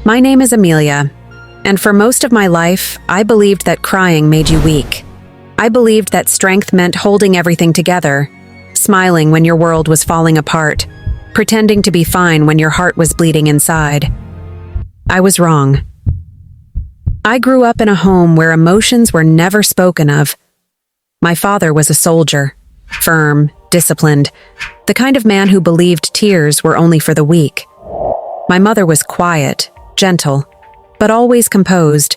My name is Amelia, and for most of my life, I believed that crying made you weak. I believed that strength meant holding everything together, smiling when your world was falling apart, pretending to be fine when your heart was bleeding inside. I was wrong. I grew up in a home where emotions were never spoken of. My father was a soldier, firm, disciplined, the kind of man who believed tears were only for the weak. My mother was quiet, gentle, but always composed.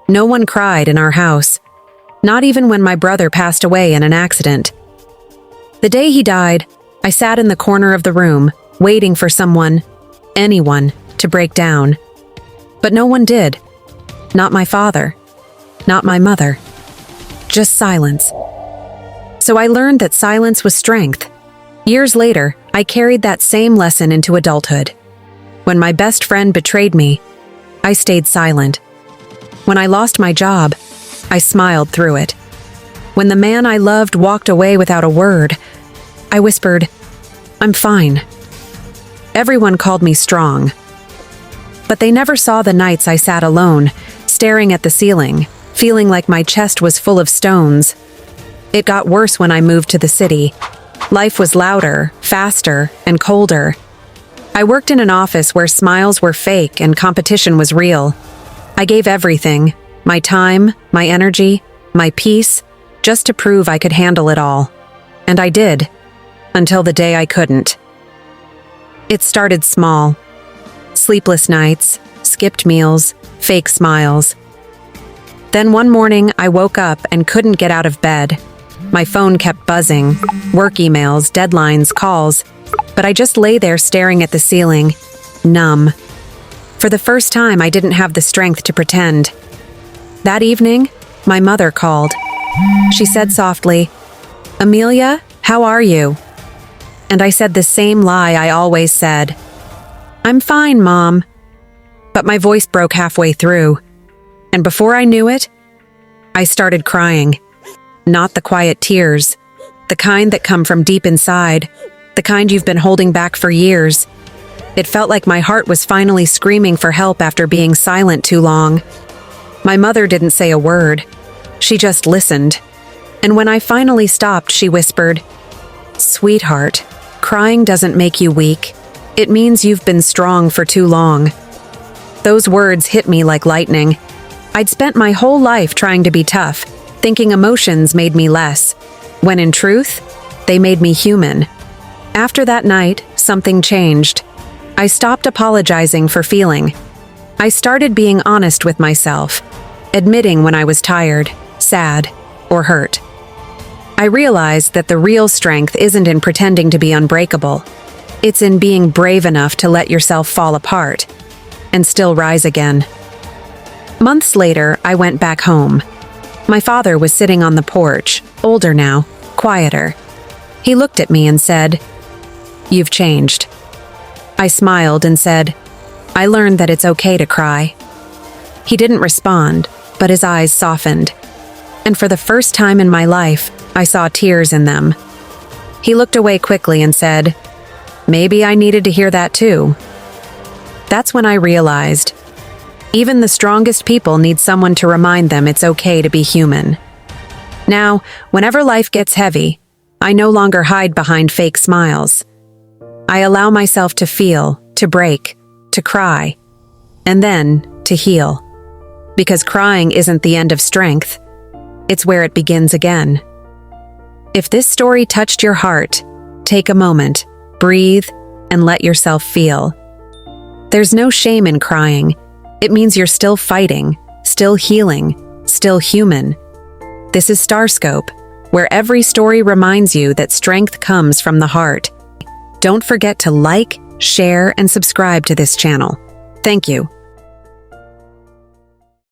No one cried in our house, not even when my brother passed away in an accident. The day he died, I sat in the corner of the room, waiting for someone, anyone, to break down. But no one did. Not my father. Not my mother. Just silence. So I learned that silence was strength. Years later, I carried that same lesson into adulthood. When my best friend betrayed me, I stayed silent. When I lost my job, I smiled through it. When the man I loved walked away without a word, I whispered, "I'm fine." Everyone called me strong. But they never saw the nights I sat alone, staring at the ceiling, feeling like my chest was full of stones. It got worse when I moved to the city. Life was louder, faster, and colder. I worked in an office where smiles were fake and competition was real. I gave everything, my time, my energy, my peace, just to prove I could handle it all. And I did, until the day I couldn't. It started small. Sleepless nights, skipped meals, fake smiles. Then one morning I woke up and couldn't get out of bed. My phone kept buzzing, work emails, deadlines, calls, but I just lay there staring at the ceiling, numb. For the first time, I didn't have the strength to pretend. That evening, my mother called. She said softly, "Amelia, how are you?" And I said the same lie I always said. "I'm fine, Mom." But my voice broke halfway through, and before I knew it, I started crying. Not the quiet tears, the kind that come from deep inside, the kind you've been holding back for years. It felt like my heart was finally screaming for help after being silent too long. My mother didn't say a word. She just listened. And when I finally stopped, she whispered, "Sweetheart, crying doesn't make you weak. It means you've been strong for too long." Those words hit me like lightning. I'd spent my whole life trying to be tough, thinking emotions made me less, when in truth, they made me human. After that night, something changed. I stopped apologizing for feeling. I started being honest with myself, admitting when I was tired, sad, or hurt. I realized that the real strength isn't in pretending to be unbreakable. It's in being brave enough to let yourself fall apart and still rise again. Months later, I went back home. My father was sitting on the porch, older now, quieter. He looked at me and said, "You've changed." I smiled and said, "I learned that it's okay to cry." He didn't respond, but his eyes softened. And for the first time in my life, I saw tears in them. He looked away quickly and said, "Maybe I needed to hear that too." That's when I realized, even the strongest people need someone to remind them it's okay to be human. Now, whenever life gets heavy, I no longer hide behind fake smiles. I allow myself to feel, to break, to cry, and then to heal. Because crying isn't the end of strength, it's where it begins again. If this story touched your heart, take a moment, breathe, and let yourself feel. There's no shame in crying. It means you're still fighting, still healing, still human. This is StarScope, where every story reminds you that strength comes from the heart. Don't forget to like, share, and subscribe to this channel. Thank you.